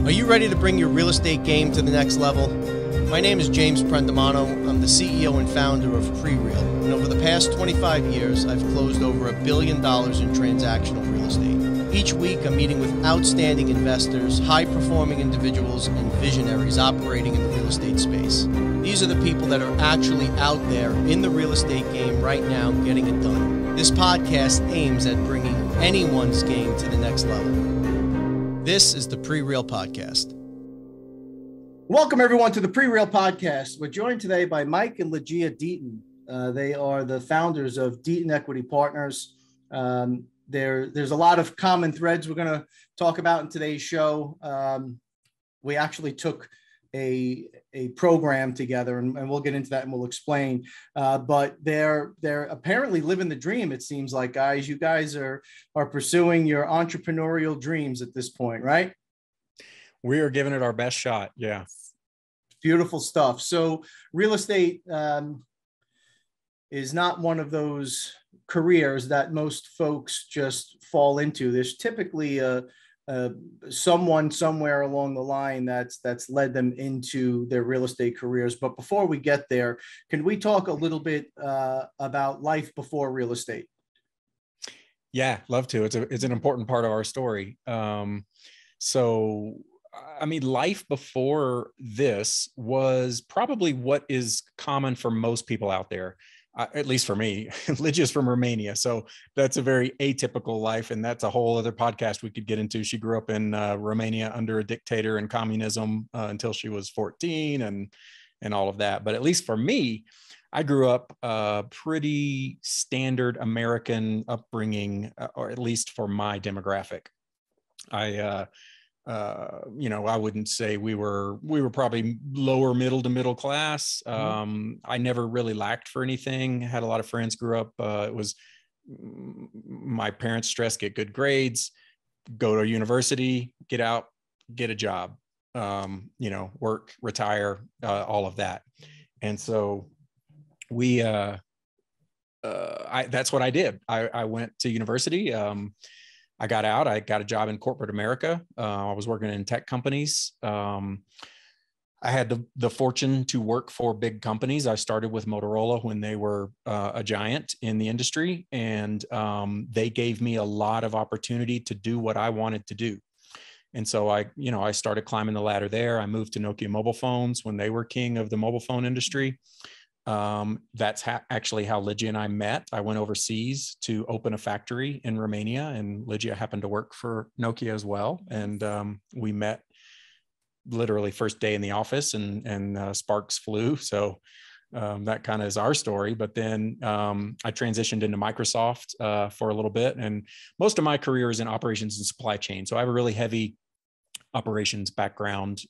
Are you ready to bring your real estate game to the next level? My name is James Prendamano. I'm the CEO and founder of PreReal, and over the past 25 years, I've closed over $1 billion in transactional real estate. Each week, I'm meeting with outstanding investors, high-performing individuals, and visionaries operating in the real estate space. These are the people that are actually out there in the real estate game right now getting it done. This podcast aims at bringing anyone's game to the next level. This is the PreReal Podcast. Welcome, everyone, to the PreReal Podcast. We're joined today by Mike and Ligia Deaton. They are the founders of Deaton Equity Partners. There's a lot of common threads we're going to talk about in today's show. We actually took a program together, and we'll get into that and we'll explain. But they're apparently living the dream. It seems like, guys, you guys are pursuing your entrepreneurial dreams at this point, right? We are giving it our best shot. Yeah. Beautiful stuff. So real estate is not one of those careers that most folks just fall into. There's typically someone somewhere along the line that's led them into their real estate careers. But before we get there, can we talk a little bit about life before real estate? Yeah, love to. It's an important part of our story. So, I mean, life before this was probably what is common for most people out there. At least for me. Ligia's from Romania, so that's a very atypical life, and that's a whole other podcast we could get into. She grew up in Romania under a dictator and communism until she was 14 and all of that. But at least for me, I grew up pretty standard American upbringing, or at least for my demographic. I wouldn't say we were probably lower middle to middle class. I never really lacked for anything. Had a lot of friends, grew up. It was my parents stressed, get good grades, go to university, get out, get a job, work, retire, all of that. And so that's what I did. I went to university. I got out, I got a job in corporate America. I was working in tech companies. I had the fortune to work for big companies. I started with Motorola when they were a giant in the industry, and they gave me a lot of opportunity to do what I wanted to do. And so I started climbing the ladder there. I moved to Nokia mobile phones when they were king of the mobile phone industry. That's actually how Ligia and I met. I went overseas to open a factory in Romania, and Ligia happened to work for Nokia as well. And we met literally first day in the office, and sparks flew. So that kind of is our story. But then I transitioned into Microsoft for a little bit, and most of my career is in operations and supply chain. So I have a really heavy operations background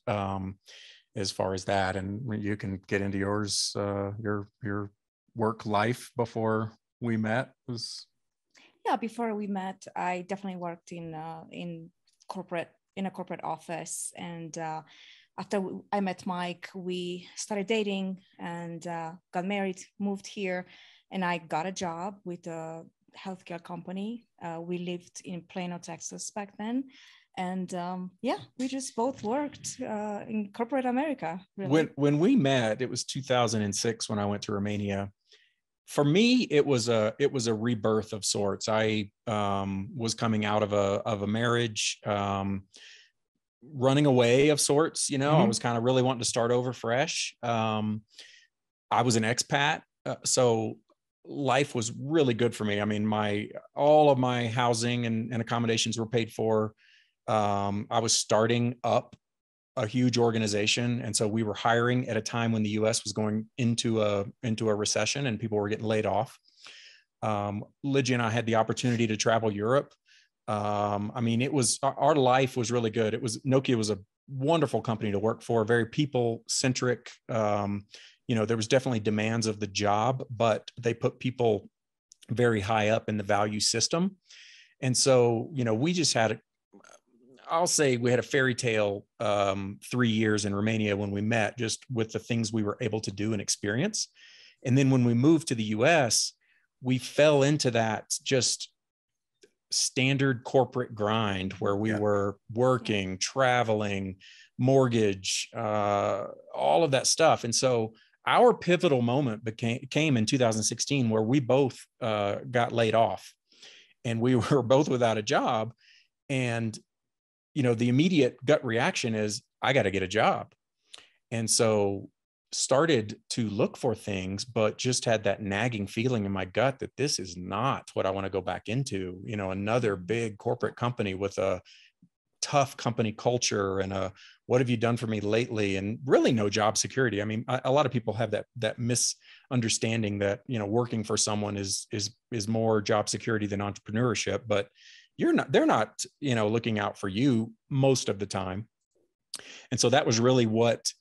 as far as that, and you can get into yours. Your work life before we met was. Yeah, before we met, I definitely worked in a corporate office, and after I met Mike, we started dating and got married, moved here, and I got a job with a healthcare company. We lived in Plano, Texas back then. And we just both worked in corporate America. Really. When we met, it was 2006 when I went to Romania. For me, it was a rebirth of sorts. I was coming out of a marriage, running away of sorts. I was kind of really wanting to start over fresh. I was an expat, so life was really good for me. I mean, all of my housing and accommodations were paid for. I was starting up a huge organization. And so we were hiring at a time when the US was going into a recession and people were getting laid off. Ligia and I had the opportunity to travel Europe. Our life was really good. Nokia was a wonderful company to work for, very people centric. There was definitely demands of the job, but they put people very high up in the value system. And so, we just had I'll say we had a fairy tale 3 years in Romania when we met, just with the things we were able to do and experience. And then when we moved to the US, we fell into that just standard corporate grind where we were working, traveling, mortgage, all of that stuff. And so our pivotal moment came in 2016, where we both got laid off, and we were both without a job. And, you know, the immediate gut reaction is, I got to get a job. And so started to look for things, but just had that nagging feeling in my gut that this is not what I want to go back into, you know, another big corporate company with a tough company culture and what have you done for me lately? And really no job security. I mean, a lot of people have that misunderstanding that, you know, working for someone is more job security than entrepreneurship, but they're not, you know, looking out for you most of the time. And so that was really what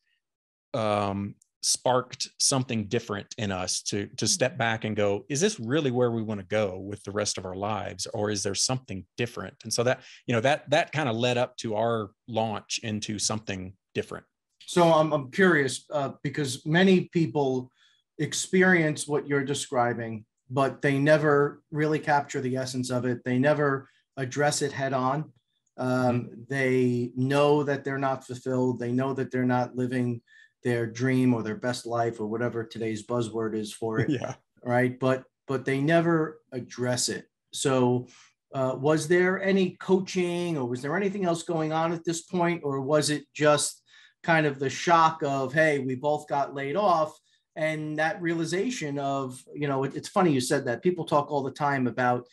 sparked something different in us to step back and go, is this really where we want to go with the rest of our lives, or is there something different? And so that, you know, that kind of led up to our launch into something different. So I'm curious because many people experience what you're describing, but they never really capture the essence of it. They never address it head on. They know that they're not fulfilled. They know that they're not living their dream or their best life or whatever today's buzzword is for it. Yeah. Right. But they never address it. So was there any coaching, or was there anything else going on at this point? Or was it just kind of the shock of, hey, we both got laid off, and that realization of, you know, it's funny you said that. People talk all the time about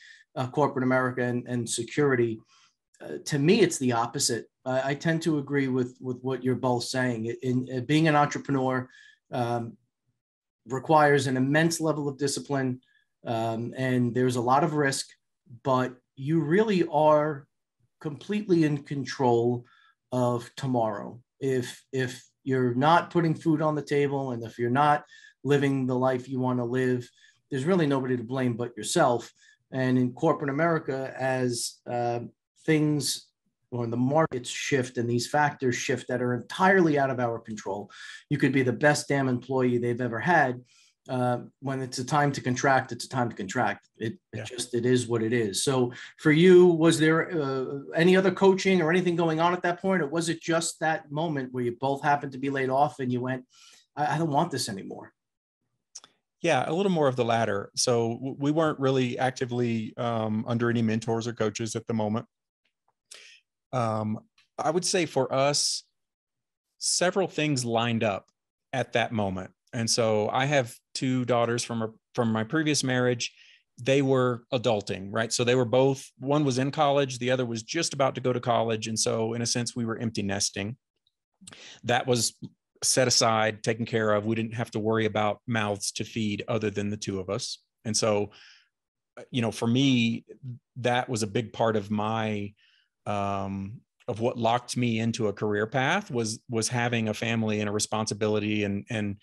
corporate America and security. To me, it's the opposite. I tend to agree with what you're both saying. In being an entrepreneur requires an immense level of discipline, and there's a lot of risk, but you really are completely in control of tomorrow. If you're not putting food on the table, and if you're not living the life you want to live, there's really nobody to blame but yourself. And in corporate America, as things or the markets shift and these factors shift that are entirely out of our control, you could be the best damn employee they've ever had. When it's a time to contract, it's a time to contract. It is what it is. So for you, was there any other coaching or anything going on at that point? Or was it just that moment where you both happened to be laid off and you went, I don't want this anymore? Yeah, a little more of the latter. So we weren't really actively under any mentors or coaches at the moment. I would say for us, several things lined up at that moment. And so I have two daughters from my previous marriage. They were adulting, right? So they were both, one was in college, the other was just about to go to college. And so in a sense, we were empty nesting. That was set aside, taken care of. We didn't have to worry about mouths to feed other than the two of us. And so, you know, for me, that was a big part of my of what locked me into a career path was having a family and a responsibility, and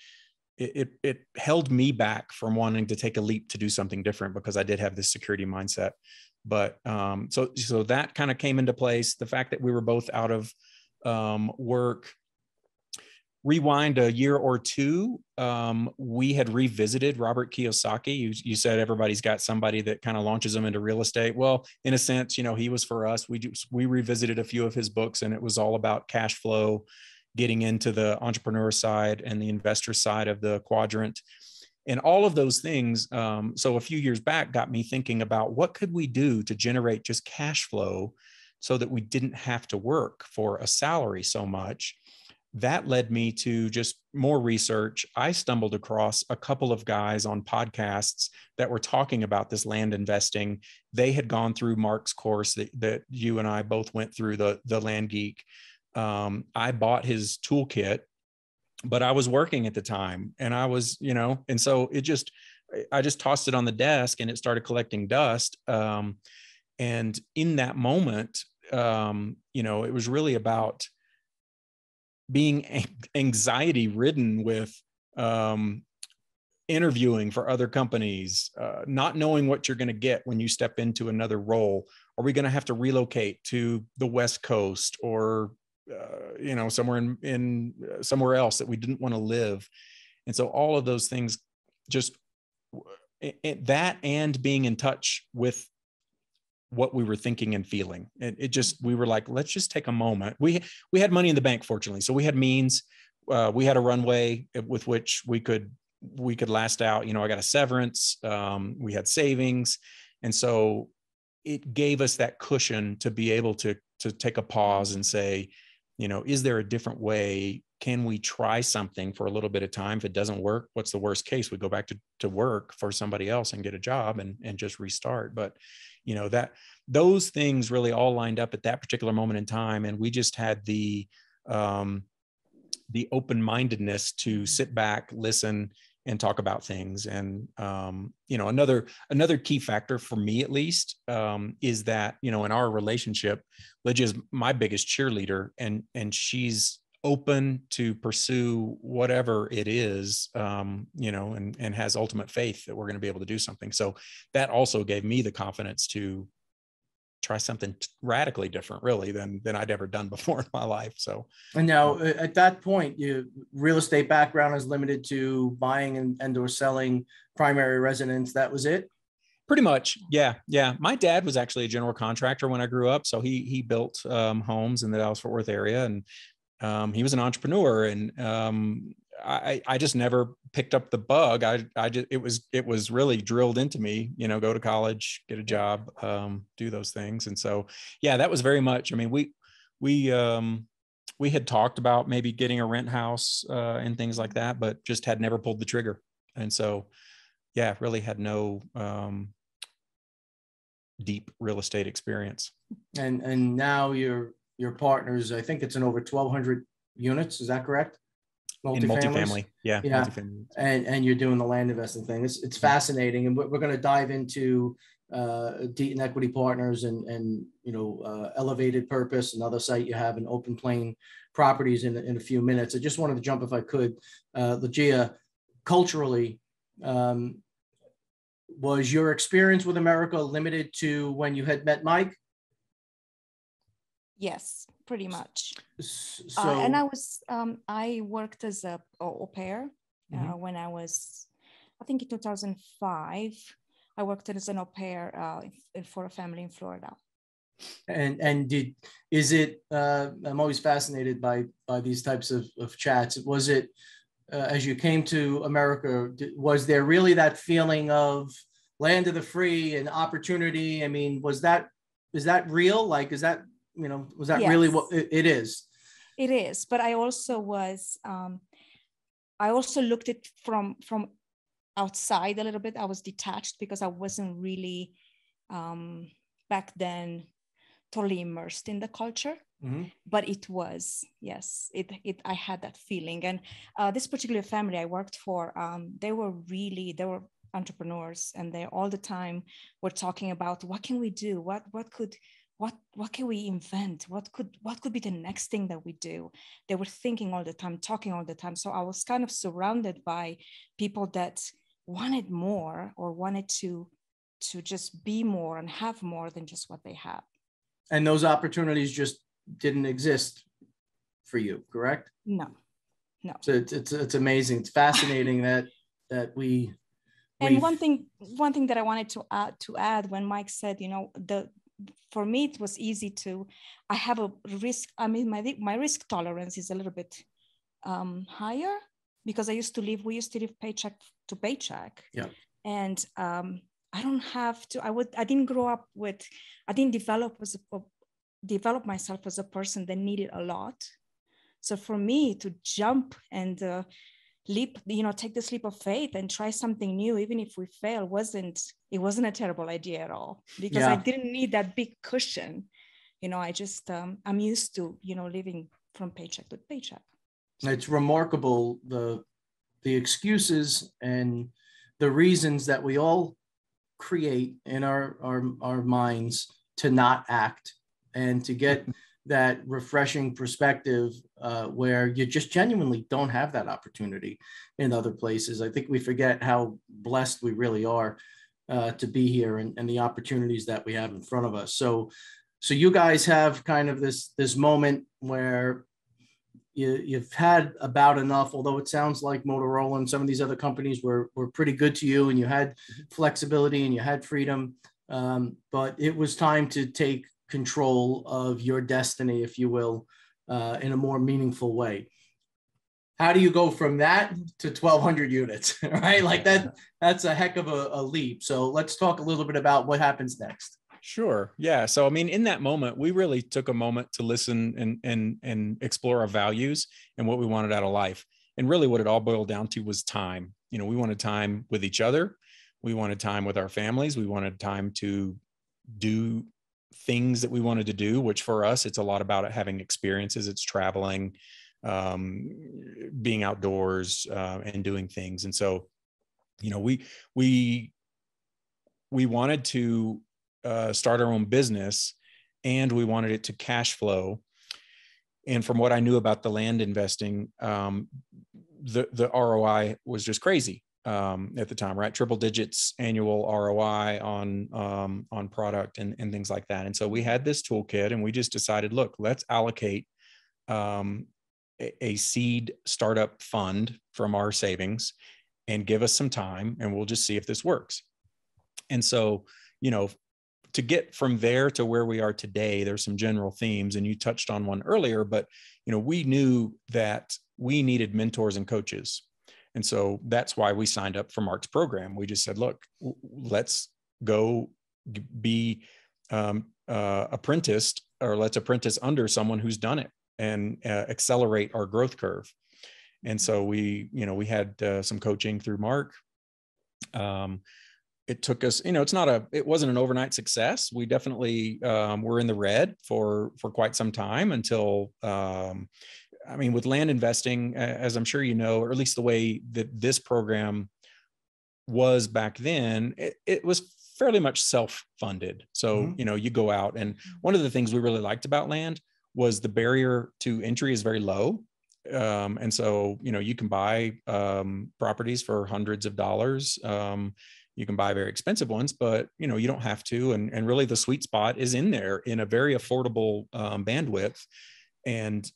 it held me back from wanting to take a leap to do something different, because I did have this security mindset. But so that kind of came into place. The fact that we were both out of work. Rewind a year or two, we had revisited Robert Kiyosaki. You said everybody's got somebody that kind of launches them into real estate. Well, in a sense, you know, he was for us. We revisited a few of his books, and it was all about cash flow, getting into the entrepreneur side and the investor side of the quadrant, and all of those things. So a few years back got me thinking about what could we do to generate just cash flow so that we didn't have to work for a salary so much. That led me to just more research. I stumbled across a couple of guys on podcasts that were talking about this land investing. They had gone through Mark's course that you and I both went through, the Land Geek. I bought his toolkit, but I was working at the time, and I was, you know, and so I just tossed it on the desk and it started collecting dust. And in that moment, you know, it was really about being anxiety ridden with interviewing for other companies, not knowing what you're going to get when you step into another role. Are we going to have to relocate to the West Coast, or you know, somewhere in somewhere else that we didn't want to live? And so all of those things, just that, and being in touch with what we were thinking and feeling. It just, we were like, let's just take a moment. We had money in the bank, fortunately. So we had means, we had a runway with which we could last out. I got a severance, we had savings. And so it gave us that cushion to be able to take a pause and say, is there a different way? Can we try something for a little bit of time? If it doesn't work, what's the worst case? We go back to work for somebody else and get a job and just restart. But that those things really all lined up at that particular moment in time. And we just had the open-mindedness to sit back, listen, and talk about things. And, another key factor for me, at least, is that, in our relationship, Ligia is my biggest cheerleader, and she's open to pursue whatever it is, and has ultimate faith that we're going to be able to do something. So that also gave me the confidence to try something radically different, really, than I'd ever done before in my life. So, and now at that point, your real estate background is limited to buying and or selling primary residence. That was it? Pretty much. Yeah. My dad was actually a general contractor when I grew up. So he built homes in the Dallas-Fort Worth area, and he was an entrepreneur, and I just never picked up the bug. It was really drilled into me, go to college, get a job, do those things. And so, yeah, that was very much, we had talked about maybe getting a rent house and things like that, but just had never pulled the trigger. And so, yeah, really had no deep real estate experience. And now your partners, I think it's in over 1,200 units. Is that correct? Multifamily. Yeah. Multifamily. And you're doing the land investing thing. It's fascinating. And we're going to dive into Deaton Equity Partners and Elevated Purpose, another site you have in Open Plain Properties in a few minutes. I just wanted to jump, if I could, Ligia, culturally, was your experience with America limited to when you had met Mike? Yes, pretty much. So, and I worked as a au pair when I was, I think in 2005, I worked as an au pair for a family in Florida. And I'm always fascinated by these types of chats. Was it, as you came to America, was there really that feeling of land of the free and opportunity? Is that real? Like, was that yes. Really what it is? It is. But I also was, I also looked at from outside a little bit. I was detached because I wasn't really back then totally immersed in the culture. Mm-hmm. But it was, yes, I had that feeling. And this particular family I worked for, they were entrepreneurs, and they all the time were talking about what can we do? What can we invent? What could be the next thing that we do? They were thinking all the time, talking all the time. So I was kind of surrounded by people that wanted more, or wanted to just be more and have more than just what they have. And those opportunities just didn't exist for you, correct? No. So it's amazing. It's fascinating that we. And one thing that I wanted to add when Mike said, for me, it was easy I have a risk. My risk tolerance is a little bit higher because we used to live paycheck to paycheck. Yeah. And I don't have to, I didn't grow up I didn't develop myself as a person that needed a lot. So for me to jump and take this leap of faith and try something new, even if we fail, it wasn't a terrible idea at all, because I didn't need that big cushion. I just, I'm used to, living from paycheck to paycheck. It's remarkable, the excuses and the reasons that we all create in our minds to not act and to get that refreshing perspective where you just genuinely don't have that opportunity in other places. I think we forget how blessed we really are to be here and the opportunities that we have in front of us. So you guys have kind of this moment where you've had about enough, although it sounds like Motorola and some of these other companies were pretty good to you, and you had flexibility and you had freedom. but it was time to take control of your destiny, if you will, in a more meaningful way. How do you go from that to 1,200 units, right? Like that's a heck of a leap. So let's talk a little bit about what happens next. Sure. Yeah. So, I mean, in that moment, we really took a moment to listen and explore our values and what we wanted out of life. And really what it all boiled down to was time. You know, we wanted time with each other. We wanted time with our families. We wanted time to do things that we wanted to do, which for us, it's a lot about having experiences. It's traveling, being outdoors, and doing things. And so, you know, we wanted to start our own business, and we wanted it to cash flow. And from what I knew about the land investing, the ROI was just crazy at the time, right? Triple digits annual ROI on product and things like that. And so we had this toolkit, and we just decided, look, let's allocate a seed startup fund from our savings and give us some time, and we'll just see if this works. And so, you know, to get from there to where we are today, there's some general themes, and you touched on one earlier, but, you know, we knew that we needed mentors and coaches. And so that's why we signed up for Mark's program. We just said, look, let's go be apprenticed, or let's apprentice under someone who's done it and accelerate our growth curve. And so we had some coaching through Mark. It took us, you know, it wasn't an overnight success. We definitely were in the red for quite some time until, I mean, with land investing, as I'm sure you know, or at least the way that this program was back then, it was fairly much self-funded. So, you know, you go out, and one of the things we really liked about land was the barrier to entry is very low. And so, you know, you can buy properties for hundreds of dollars. You can buy very expensive ones, but, you know, you don't have to. And really the sweet spot is in there in a very affordable bandwidth. And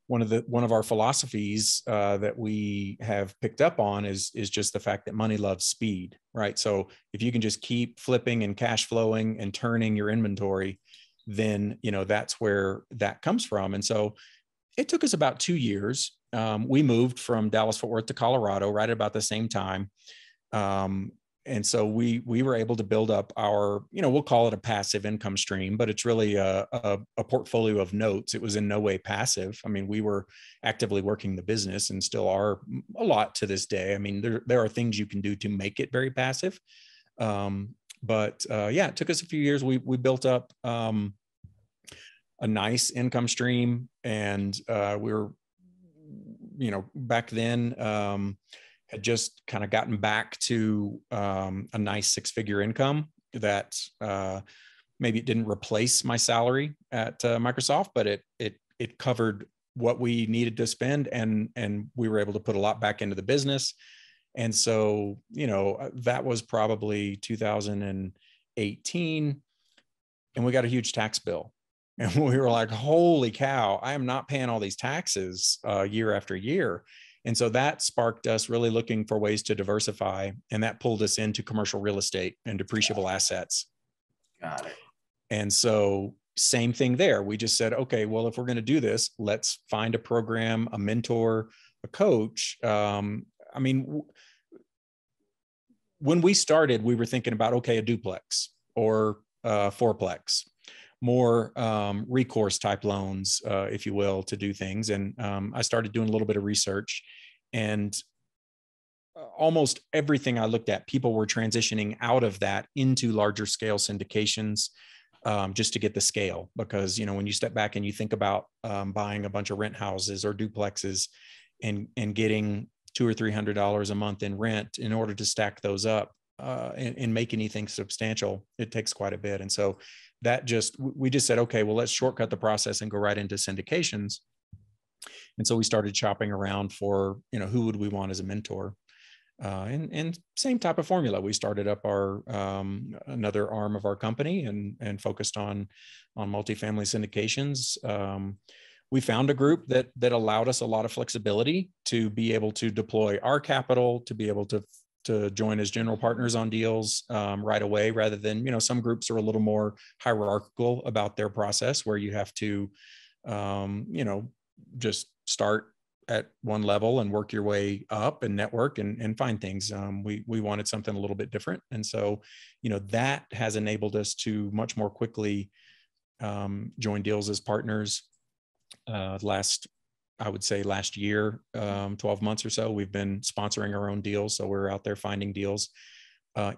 one of our philosophies that we have picked up on is just the fact that money loves speed, right? So if you can just keep flipping and cash flowing and turning your inventory, then, you know, that's where that comes from. And so it took us about 2 years. We moved from Dallas-Fort Worth to Colorado right about the same time. And so we were able to build up our, you know, we'll call it a passive income stream, but it's really a portfolio of notes. It was in no way passive. I mean, we were actively working the business, and still are a lot to this day. I mean, there are things you can do to make it very passive. But yeah, it took us a few years. We built up a nice income stream, and we were, you know, back then had just kind of gotten back to a nice 6-figure income that maybe it didn't replace my salary at Microsoft, but it covered what we needed to spend, and we were able to put a lot back into the business. And so, you know, that was probably 2018, and we got a huge tax bill. And we were like, holy cow, I am not paying all these taxes year after year. And so that sparked us really looking for ways to diversify. And that pulled us into commercial real estate and depreciable assets. Got it. And so same thing there. We just said, okay, well, if we're going to do this, let's find a program, a mentor, a coach. I mean, when we started, we were thinking about, okay, a duplex or a fourplex, more recourse type loans, if you will, to do things. And I started doing a little bit of research, and almost everything I looked at, people were transitioning out of that into larger scale syndications, just to get the scale. Because, you know, when you step back and you think about buying a bunch of rent houses or duplexes and getting $200 or $300 a month in rent, in order to stack those up and make anything substantial, it takes quite a bit. And so we just said, okay, well, let's shortcut the process and go right into syndications. And so we started shopping around for, you know, who would we want as a mentor? And same type of formula. We started up our another arm of our company and focused on multifamily syndications. We found a group that allowed us a lot of flexibility to be able to deploy our capital, to be able to join as general partners on deals right away, rather than, you know, some groups are a little more hierarchical about their process, where you have to, you know, just start at one level and work your way up and network and find things. We wanted something a little bit different. And so, you know, that has enabled us to much more quickly join deals as partners. I would say last year, 12 months or so, we've been sponsoring our own deals. So we're out there finding deals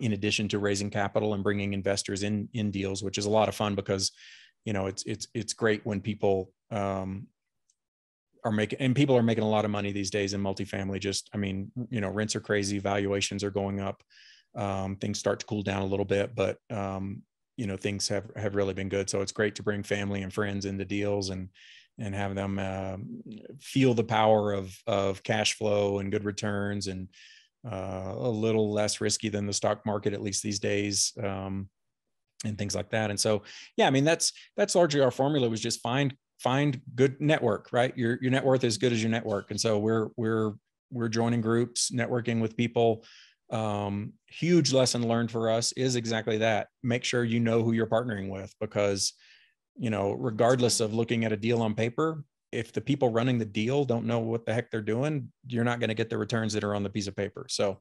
in addition to raising capital and bringing investors in deals, which is a lot of fun, because, you know, it's great when people are making a lot of money these days in multifamily. Just, I mean, you know, rents are crazy, valuations are going up, things start to cool down a little bit, but you know, things have really been good. So it's great to bring family and friends into deals and have them feel the power of cash flow and good returns, and a little less risky than the stock market, at least these days, and things like that. And so, yeah, I mean, that's largely our formula, was just find good network, right? Your net worth is good as your network. And so we're joining groups, networking with people. Huge lesson learned for us is exactly that. Make sure you know who you're partnering with, because, you know, regardless of looking at a deal on paper, if the people running the deal don't know what the heck they're doing, you're not going to get the returns that are on the piece of paper. So,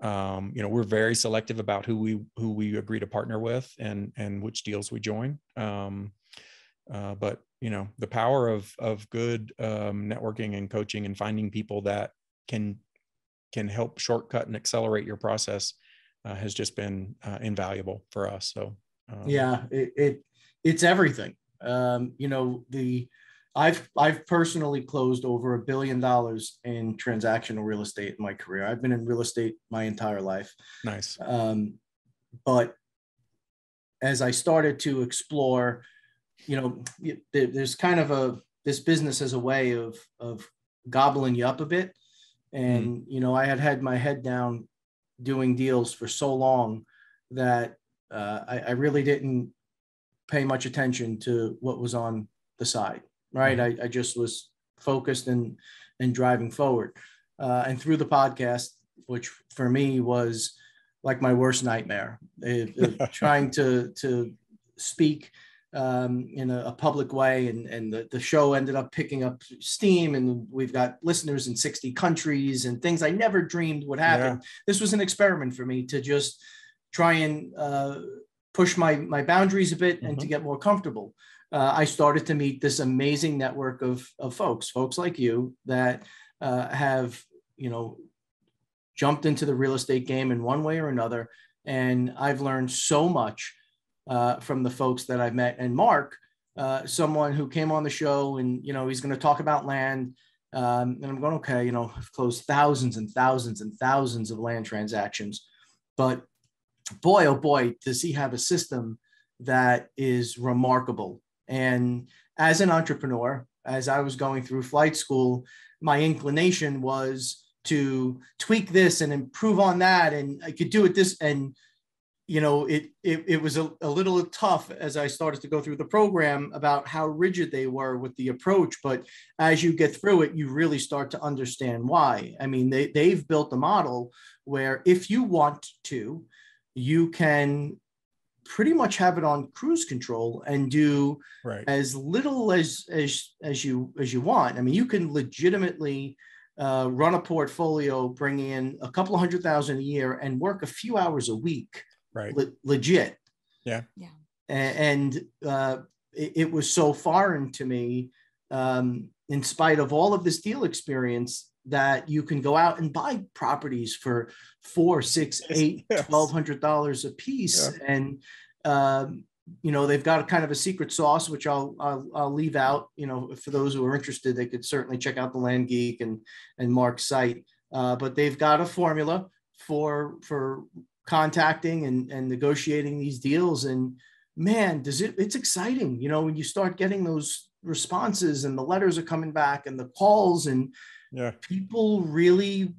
you know, we're very selective about who we agree to partner with and which deals we join. But, you know, the power of good networking and coaching and finding people that can help shortcut and accelerate your process has just been invaluable for us. So, yeah, it's everything. You know, I've personally closed over $1 billion in transactional real estate in my career. I've been in real estate my entire life. Nice. But as I started to explore, you know, there's kind of this business as a way of gobbling you up a bit. And, you know, I had my head down doing deals for so long that I really didn't pay much attention to what was on the side, right? I just was focused and driving forward. And through the podcast, which for me was like my worst nightmare, trying to speak in a public way, and the show ended up picking up steam, and we've got listeners in 60 countries and things I never dreamed would happen. Yeah. This was an experiment for me to just try and push my boundaries a bit and to get more comfortable. I started to meet this amazing network of folks like you that have, you know, jumped into the real estate game in one way or another. And I've learned so much from the folks that I've met. And Mark, someone who came on the show, and, you know, he's going to talk about land. And I'm going, okay, you know, I've closed thousands and thousands and thousands of land transactions, but boy, oh boy, does he have a system that is remarkable. And as an entrepreneur, as I was going through flight school, my inclination was to tweak this and improve on that. And I could do it this. And, you know, it was a little tough as I started to go through the program about how rigid they were with the approach. But as you get through it, you really start to understand why. I mean, they've built a model where if you want to, you can pretty much have it on cruise control and do as little as you want. I mean, you can legitimately run a portfolio, bring in a couple of $100,000 a year, and work a few hours a week. Right. Legit. Yeah. And it was so foreign to me, in spite of all of this deal experience, that you can go out and buy properties for $400, $600, $800, $1,200 a piece. Yeah. And, you know, they've got a kind of a secret sauce, which I'll leave out, you know, for those who are interested, they could certainly check out the Land Geek and Mark's site. But they've got a formula for contacting and negotiating these deals. And man, it's exciting, you know, when you start getting those responses and the letters are coming back and the calls, and people really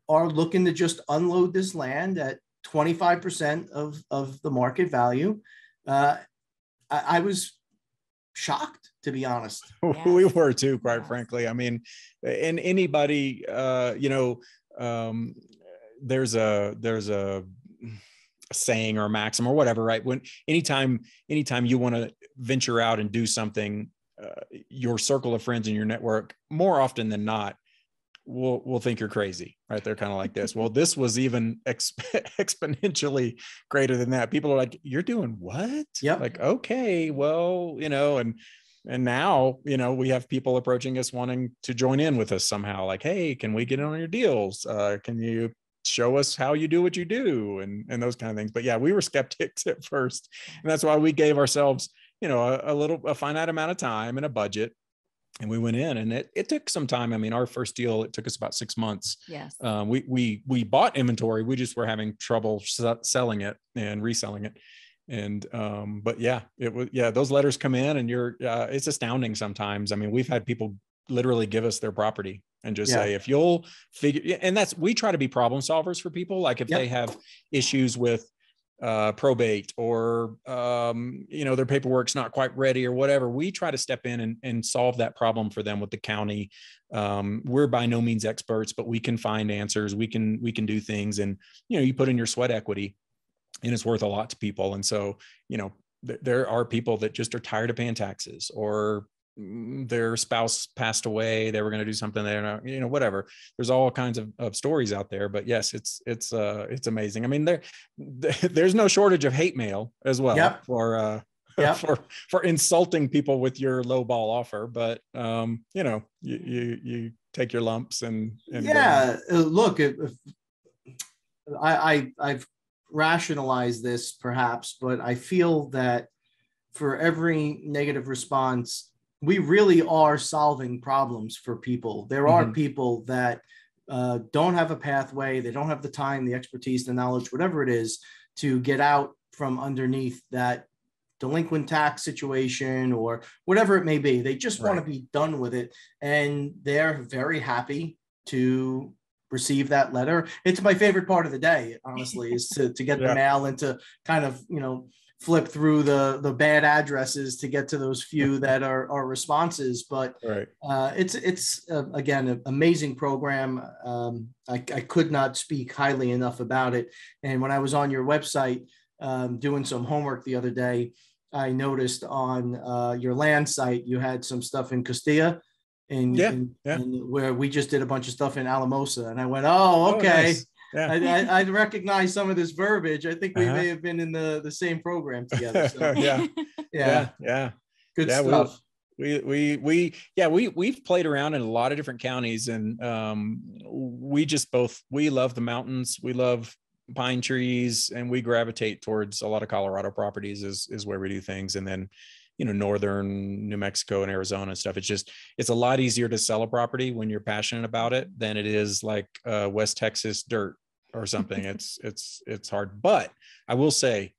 are looking to just unload this land at 25% of the market value. I was shocked, to be honest. Yeah. We were too, quite frankly. I mean, and anybody, you know, there's a saying or a maxim or whatever, right? When anytime you want to venture out and do something, your circle of friends and your network, more often than not, will think you're crazy, right? They're kind of like this. Well, this was even exponentially greater than that. People are like, "You're doing what?" Yep. Like, okay, well, and now, we have people approaching us wanting to join in with us somehow. Like, hey, can we get in on your deals? Can you show us how you do what you do? And those kind of things. But yeah, we were skeptics at first. And that's why we gave ourselves, a finite amount of time and a budget. And we went in, and it took some time. I mean, our first deal, it took us about 6 months. Yes. We bought inventory. We just were having trouble selling it and reselling it. And, but yeah, those letters come in, and it's astounding sometimes. I mean, we've had people literally give us their property and just say, if you'll figure, and we try to be problem solvers for people. Like if they have issues with probate or, their paperwork's not quite ready or whatever, we try to step in and solve that problem for them with the county. We're by no means experts, but we can find answers. We can do things, and, you put in your sweat equity, and it's worth a lot to people. And so, there are people that just are tired of paying taxes, or their spouse passed away. They were going to do something there, whatever. There's all kinds of stories out there, but yes, it's amazing. I mean, there's no shortage of hate mail as well for insulting people with your low ball offer. But, you take your lumps and look, I've rationalized this perhaps, but I feel that for every negative response, we really are solving problems for people. There are people that don't have a pathway. They don't have the time, the expertise, the knowledge, whatever it is, to get out from underneath that delinquent tax situation or whatever it may be. They just want to be done with it. And they're very happy to receive that letter. It's my favorite part of the day, honestly, is to get the mail and to kind of, flip through the bad addresses to get to those few that are responses. But it's again, an amazing program. I could not speak highly enough about it. And when I was on your website doing some homework the other day, I noticed on your land site, you had some stuff in Castilla and where we just did a bunch of stuff in Alamosa. And I went, oh, okay. Nice. Yeah. I recognize some of this verbiage. I think we may have been in the same program together. So. yeah. Good stuff. We've played around in a lot of different counties, and we love the mountains. We love pine trees, and we gravitate towards a lot of Colorado properties is where we do things. And then, northern New Mexico and Arizona and stuff. It's a lot easier to sell a property when you're passionate about it than it is like West Texas dirt or something. It's hard, but I will say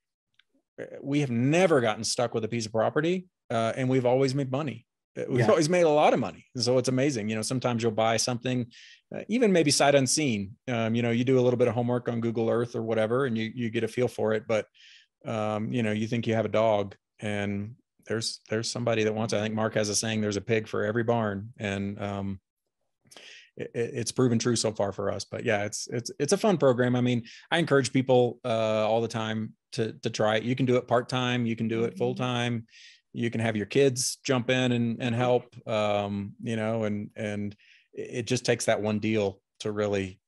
we have never gotten stuck with a piece of property, and we've always made money. We've always made a lot of money. And so it's amazing. Sometimes you'll buy something, even maybe sight unseen. You do a little bit of homework on Google Earth or whatever, and you get a feel for it. But, you think you have a dog, and there's somebody that wants, I think Mark has a saying, there's a pig for every barn. And it's proven true so far for us. But yeah, it's a fun program. I mean, I encourage people all the time to try it. You can do it part-time. You can do it full-time. You can have your kids jump in and help, and it just takes that one deal to really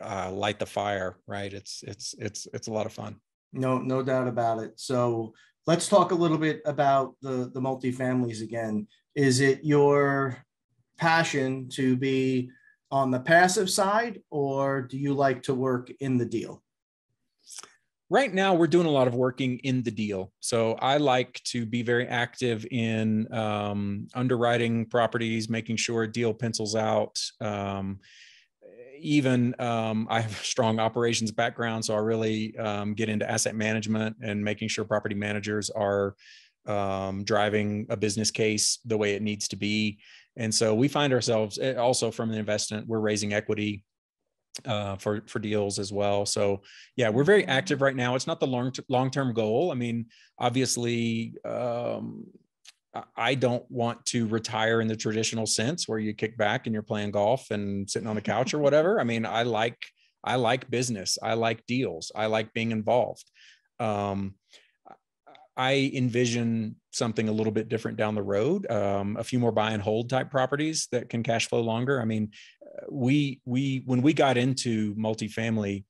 light the fire, right? It's a lot of fun. No doubt about it. So let's talk a little bit about the multifamilies again. Is it your passion to be on the passive side, or do you like to work in the deal? Right now, we're doing a lot of working in the deal. So I like to be very active in underwriting properties, making sure a deal pencils out. I have a strong operations background, so I really get into asset management and making sure property managers are driving a business case the way it needs to be. And so we find ourselves also, from an investment, we're raising equity for deals as well. So yeah, we're very active right now. It's not the long-term goal. I mean, obviously, I don't want to retire in the traditional sense where you kick back and you're playing golf and sitting on the couch or whatever. I mean, I like I like business. I like deals. I like being involved. I envision something a little bit different down the road, a few more buy and hold type properties that can cash flow longer. I mean, when we got into multifamily,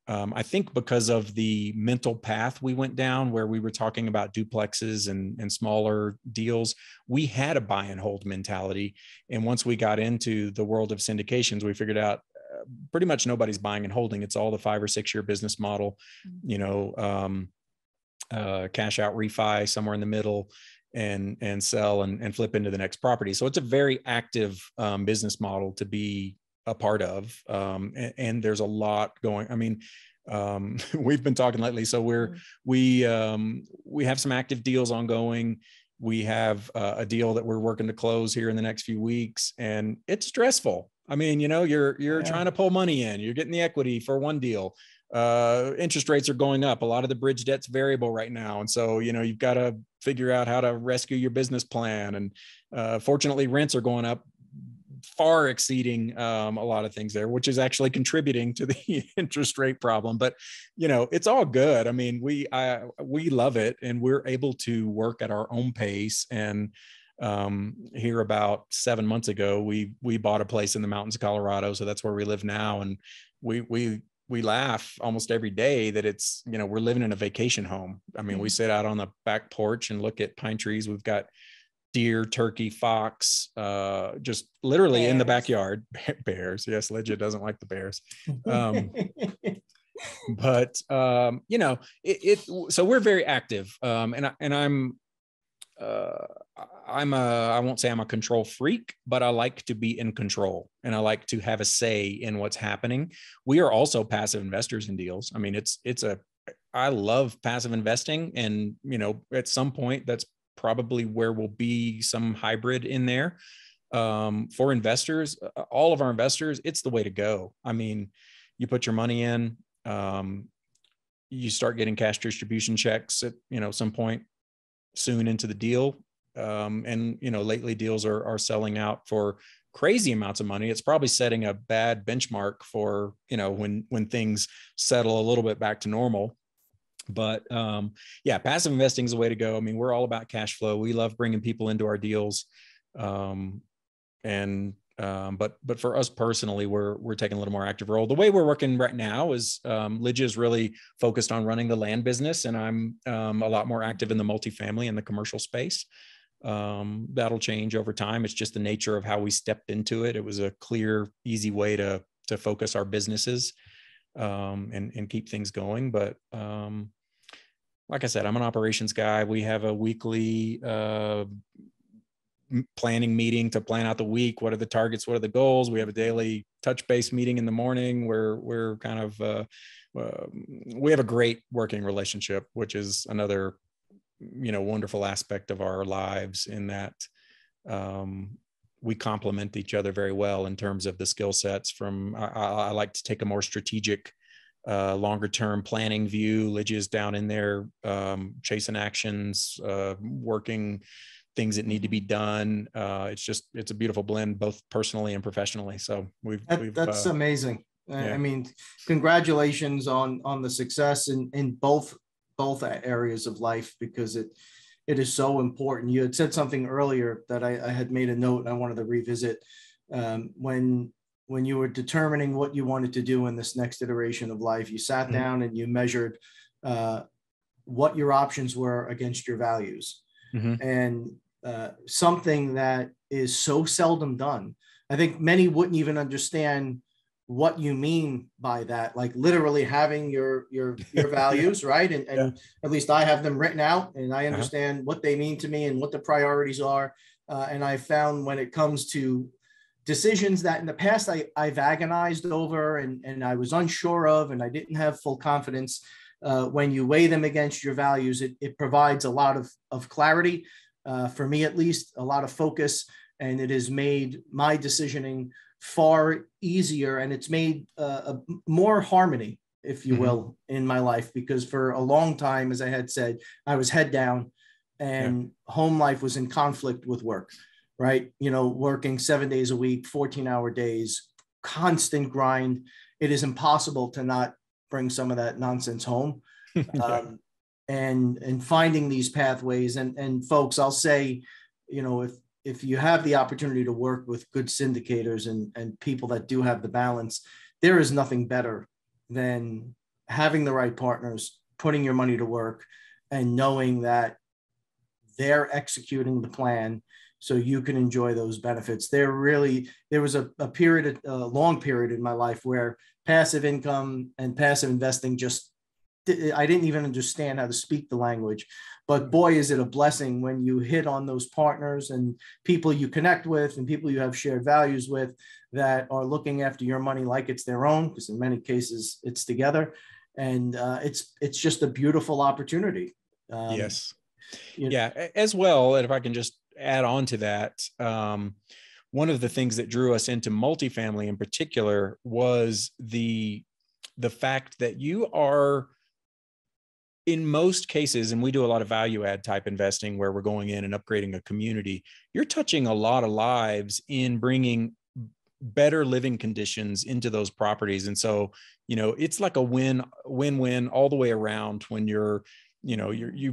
I think because of the mental path we went down, where we were talking about duplexes and smaller deals, we had a buy and hold mentality. And once we got into the world of syndications, we figured out pretty much nobody's buying and holding. It's all the 5 or 6 year business model, cash out refi somewhere in the middle and sell and flip into the next property. So it's a very active business model to be a part of. And there's a lot going. I mean, we've been talking lately. So we have some active deals ongoing. We have a deal that we're working to close here in the next few weeks, and it's stressful. I mean, you're trying to pull money in, you're getting the equity for one deal. Interest rates are going up. A lot of the bridge debt's variable right now. And so, you've got to figure out how to rescue your business plan. And fortunately, rents are going up, far exceeding a lot of things there, which is actually contributing to the interest rate problem. But, it's all good. I mean, we love it, and we're able to work at our own pace. And here about 7 months ago, we bought a place in the mountains of Colorado. So that's where we live now. And we laugh almost every day that it's, we're living in a vacation home. I mean, we sit out on the back porch and look at pine trees. We've got deer, turkey, fox, just literally bears in the backyard. Bears. Yes. Ligia doesn't like the bears. But so we're very active. I won't say I'm a control freak, but I like to be in control, and I like to have a say in what's happening. We are also passive investors in deals. I mean, I love passive investing, and, at some point that's probably where we'll be some hybrid in there. For investors, all of our investors, it's the way to go. I mean, you put your money in, you start getting cash distribution checks at, some point soon into the deal. And lately deals are selling out for crazy amounts of money. It's probably setting a bad benchmark for, when things settle a little bit back to normal. But passive investing is the way to go. I mean, we're all about cash flow. We love bringing people into our deals. But for us personally, we're taking a little more active role. The way we're working right now is Ligia is really focused on running the land business, and I'm a lot more active in the multifamily and the commercial space. That'll change over time. It's just the nature of how we stepped into it. It was a clear, easy way to focus our businesses and keep things going. But like I said, I'm an operations guy. We have a weekly planning meeting to plan out the week. What are the targets? What are the goals? We have a daily touch base meeting in the morning where we're kind of, we have a great working relationship, which is another, wonderful aspect of our lives, in that we complement each other very well in terms of the skill sets. I like to take a more strategic, longer term planning view. Ligia's down in there, chasing actions, working things that need to be done. It's a beautiful blend, both personally and professionally. So that's amazing. I mean, congratulations on the success in both areas of life, because it is so important. You had said something earlier that I had made a note and I wanted to revisit. When you were determining what you wanted to do in this next iteration of life, you sat down and you measured what your options were against your values. And something that is so seldom done. I think many wouldn't even understand what you mean by that, like literally having your values, right? And at least I have them written out, and I understand what they mean to me and what the priorities are. And I found when it comes to decisions that in the past I've agonized over and I was unsure of, and I didn't have full confidence, when you weigh them against your values, it provides a lot of clarity, for me at least, a lot of focus, and it has made my decisioning far easier, and it's made more harmony, if you will, in my life, because for a long time, as I had said, I was head down, and home life was in conflict with work, right? Working 7 days a week, 14-hour days, constant grind. it is impossible to not bring some of that nonsense home. And finding these pathways, and folks, I'll say, if you have the opportunity to work with good syndicators and people that do have the balance, there is nothing better than having the right partners, putting your money to work, and knowing that they're executing the plan so you can enjoy those benefits. There was a long period in my life where passive income and passive investing I didn't even understand how to speak the language. But boy, is it a blessing when you hit on those partners and people you connect with and people you have shared values with that are looking after your money like it's their own, because in many cases it's together. And it's just a beautiful opportunity. Yes. Yeah, as well. And if I can just add on to that, one of the things that drew us into multifamily in particular was the fact that you are, in most cases, and we do a lot of value add type investing where we're going in and upgrading a community, you're touching a lot of lives in bringing better living conditions into those properties. And so, it's like a win-win all the way around when you're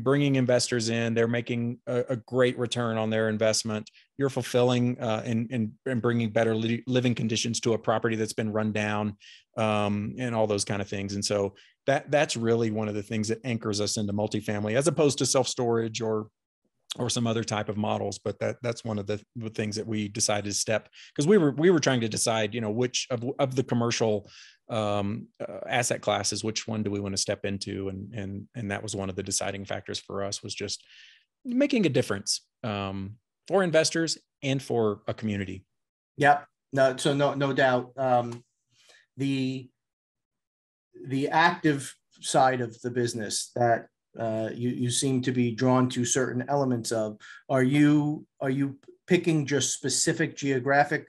bringing investors in, they're making a great return on their investment. You're fulfilling and bringing better living conditions to a property that's been run down, and all those kind of things. And so that's really one of the things that anchors us into multifamily, as opposed to self-storage or some other type of models. But that's one of the things that we decided to step, because we were trying to decide, which of the commercial asset classes, which one do we want to step into, and that was one of the deciding factors for us, was just making a difference for investors and for a community. Yep. No doubt. The active side of the business that you seem to be drawn to certain elements of, are you picking just specific geographic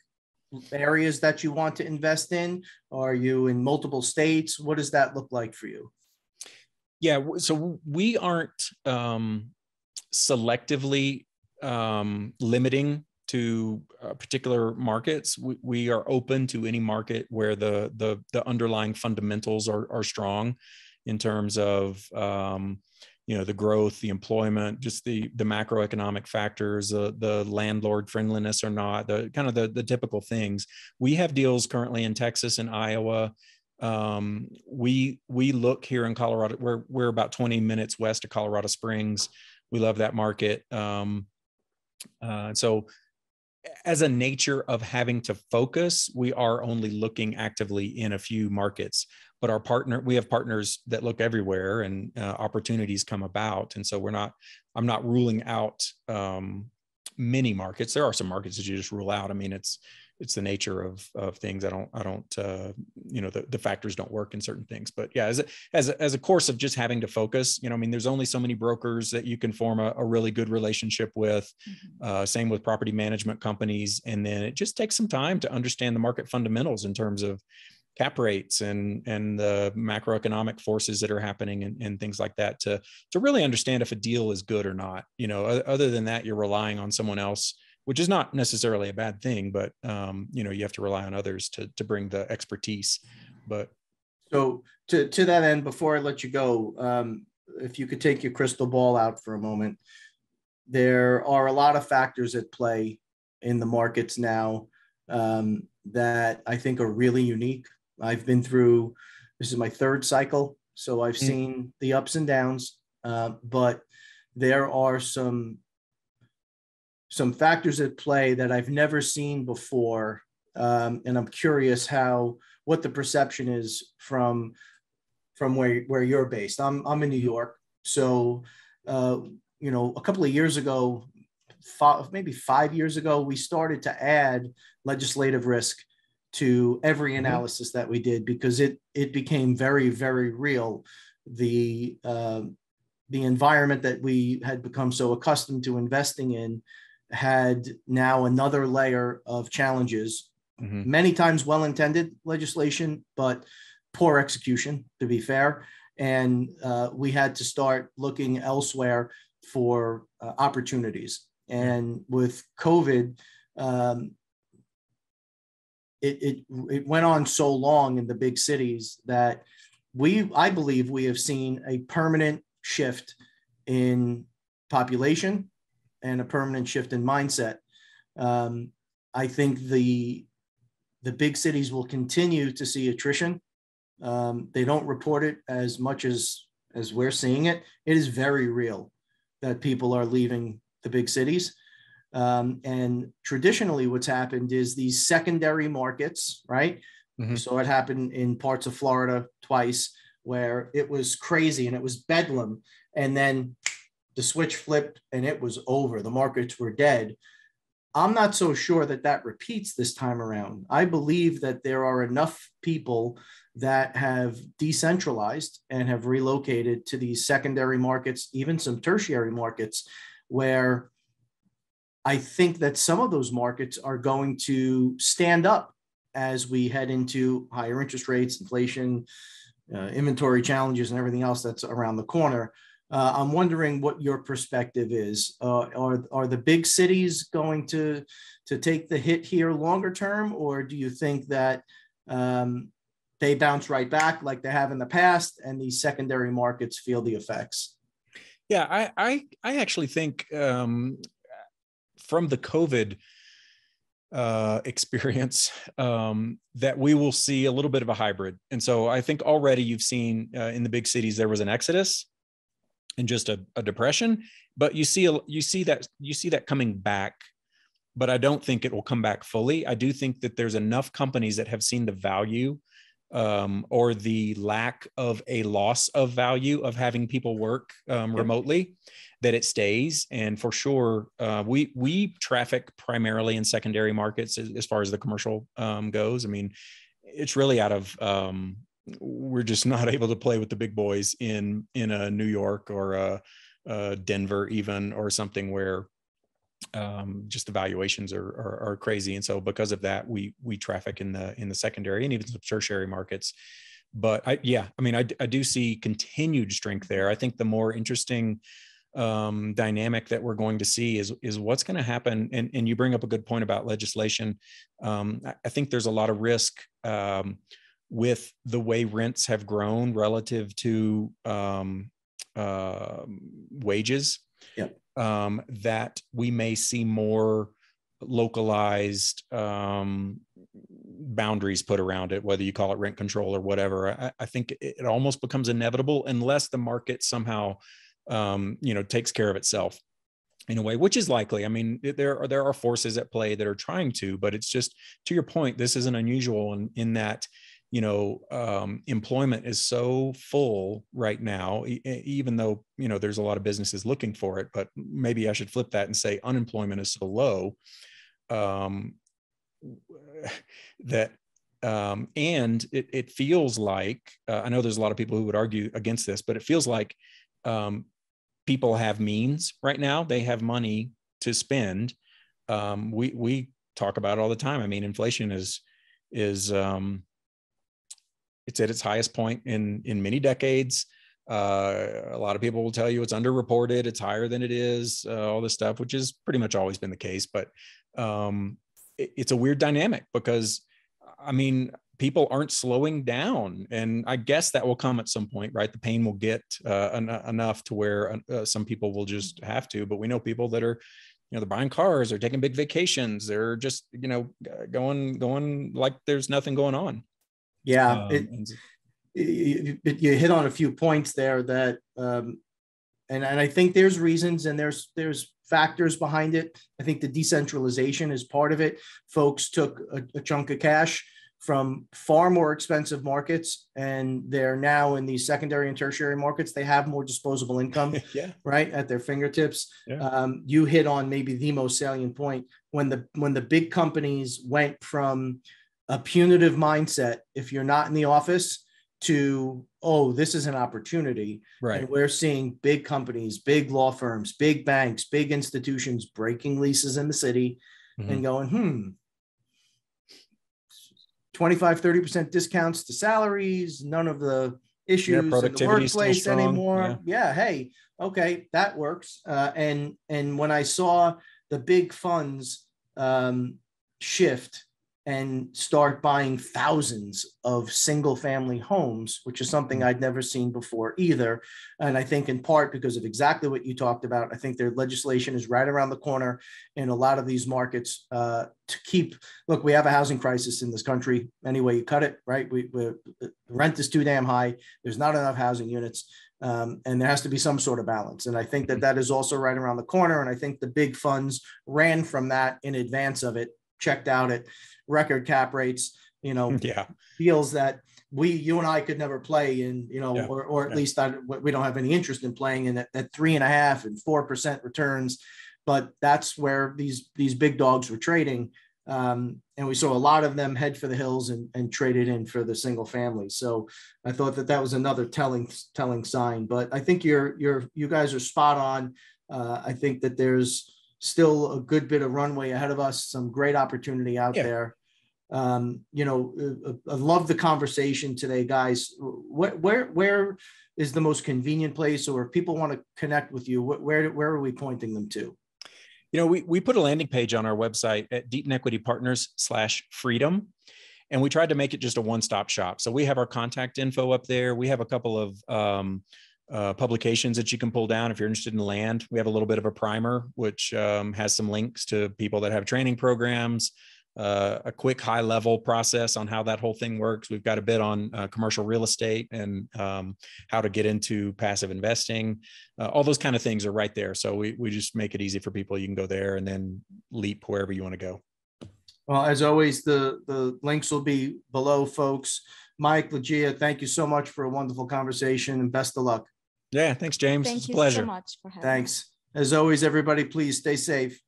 areas that you want to invest in? Are you in multiple states? What does that look like for you? Yeah, so we aren't selectively limiting to particular markets. We are open to any market where the underlying fundamentals are strong in terms of the growth, the employment, just the macroeconomic factors, the landlord friendliness or not, the kind of the typical things. We have deals currently in Texas and Iowa. We look here in Colorado. We're about 20 minutes west of Colorado Springs. We love that market. So as a nature of having to focus, we are only looking actively in a few markets. But we have partners that look everywhere, and opportunities come about. And so I'm not ruling out many markets. There are some markets that you just rule out. I mean, it's the nature of things. I don't the factors don't work in certain things. But yeah, as a course of just having to focus, there's only so many brokers that you can form a really good relationship with. Same with property management companies. And then it just takes some time to understand the market fundamentals in terms of cap rates and the macroeconomic forces that are happening and things like that to really understand if a deal is good or not. Other than that, you're relying on someone else, which is not necessarily a bad thing, but you have to rely on others to bring the expertise. But so to that end, before I let you go, if you could take your crystal ball out for a moment, there are a lot of factors at play in the markets now that I think are really unique. I've been through, this is my third cycle, so I've seen the ups and downs, but there are some factors at play that I've never seen before, and I'm curious what the perception is from where you're based. I'm in New York, so a couple of years ago, maybe 5 years ago, we started to add legislative risk to every analysis that we did, because it became very, very real. The environment that we had become so accustomed to investing in had now another layer of challenges, many times well-intended legislation, but poor execution, to be fair. And we had to start looking elsewhere for opportunities. And with COVID, it went on so long in the big cities that I believe we have seen a permanent shift in population and a permanent shift in mindset. I think the big cities will continue to see attrition. They don't report it as much as we're seeing it. It is very real that people are leaving the big cities. And traditionally what's happened is these secondary markets, right? Mm-hmm. So it happened in parts of Florida twice where it was crazy and it was bedlam. And then the switch flipped and it was over. The markets were dead. I'm not so sure that repeats this time around. I believe that there are enough people that have decentralized and have relocated to these secondary markets, even some tertiary markets, where I think that some of those markets are going to stand up as we head into higher interest rates, inflation, inventory challenges, and everything else that's around the corner. I'm wondering what your perspective is. Are the big cities going to take the hit here longer term, or do you think that they bounce right back like they have in the past, and these secondary markets feel the effects? Yeah, I actually think from the COVID experience that we will see a little bit of a hybrid. And so I think already you've seen in the big cities there was an exodus and just a depression, but you see that coming back, but I don't think it will come back fully. I do think that there's enough companies that have seen the value or the lack of a loss of value of having people work remotely, that it stays. And for sure, we traffic primarily in secondary markets as far as the commercial goes. I mean, it's really out of, we're just not able to play with the big boys in a New York or a Denver even, or something where just the valuations are crazy. And so because of that, we traffic in the secondary and even some tertiary markets. But I do see continued strength there. I think the more interesting dynamic that we're going to see is what's going to happen. And you bring up a good point about legislation. I think there's a lot of risk with the way rents have grown relative to wages. Yep. That we may see more localized boundaries put around it, whether you call it rent control or whatever. I think it almost becomes inevitable unless the market somehow takes care of itself in a way, which is likely. I mean, there are forces at play that are trying to, but it's just, to your point, this isn't unusual in that, employment is so full right now, even though, there's a lot of businesses looking for it, but maybe I should flip that and say unemployment is so low that, and it feels like, I know there's a lot of people who would argue against this, but it feels like people have means right now. They have money to spend. We talk about it all the time. I mean, inflation is it's at its highest point in many decades. A lot of people will tell you it's underreported, it's higher than it is, all this stuff, which has pretty much always been the case. But it's a weird dynamic because, I mean, people aren't slowing down. And I guess that will come at some point, right? The pain will get enough to where some people will just have to. But we know people that are, they're buying cars, they're taking big vacations, they're just, going like there's nothing going on. Yeah, you hit on a few points there that, and I think there's reasons and there's factors behind it. I think the decentralization is part of it. Folks took a chunk of cash from far more expensive markets, and they're now in these secondary and tertiary markets. They have more disposable income, right, at their fingertips. Yeah. You hit on maybe the most salient point when the big companies went from a punitive mindset, if you're not in the office, to, oh, this is an opportunity. Right. And we're seeing big companies, big law firms, big banks, big institutions breaking leases in the city and going, 25, 30% discounts to salaries, none of the issues in the workplace anymore. Yeah. Hey, okay, that works. And when I saw the big funds shift and start buying thousands of single family homes, which is something I'd never seen before either. And I think in part because of exactly what you talked about, I think their legislation is right around the corner in a lot of these markets to keep, look, we have a housing crisis in this country any way you cut it, right? Rent is too damn high. There's not enough housing units. And there has to be some sort of balance. And I think that that is also right around the corner. And I think the big funds ran from that in advance of it, checked out at record cap rates, deals that you and I could never play in, or at least we don't have any interest in playing in at 3.5% and 4% returns. But that's where these big dogs were trading. And we saw a lot of them head for the hills and traded in for the single family. So I thought that was another telling sign. But I think you guys are spot on. I think that there's still a good bit of runway ahead of us, some great opportunity out there. I love the conversation today, guys. Where is the most convenient place, or if people want to connect with you, where are we pointing them to? We put a landing page on our website at Deaton Equity Partners/freedom. And we tried to make it just a one-stop shop. So we have our contact info up there. We have a couple of publications that you can pull down if you're interested in land. We have a little bit of a primer, which has some links to people that have training programs, a quick high-level process on how that whole thing works. We've got a bit on commercial real estate and how to get into passive investing. All those kind of things are right there. So we just make it easy for people. You can go there and then leap wherever you want to go. Well, as always, the links will be below, folks. Mike, Ligia, thank you so much for a wonderful conversation and best of luck. Yeah, thanks, James. Thank it's a pleasure. So much for having Thanks. As always, everybody, please stay safe.